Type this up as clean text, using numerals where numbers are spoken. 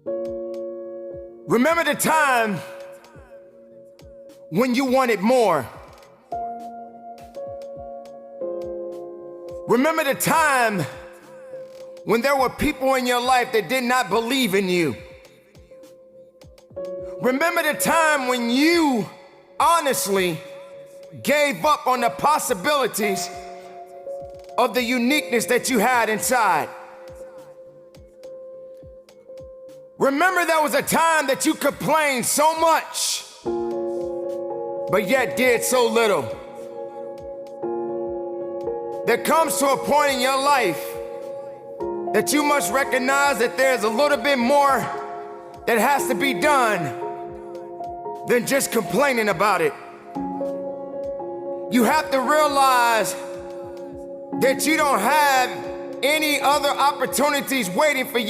Remember the time when you wanted more. Remember the time when there were people in your life that did not believe in you. Remember the time when you honestly gave up on the possibilities of the uniqueness that you had inside. Remember there was a time that you complained so much, but yet did so little. There comes to a point in your life that you must recognize that there's a little bit more that has to be done than just complaining about it. You have to realize that you don't have any other opportunities waiting for you.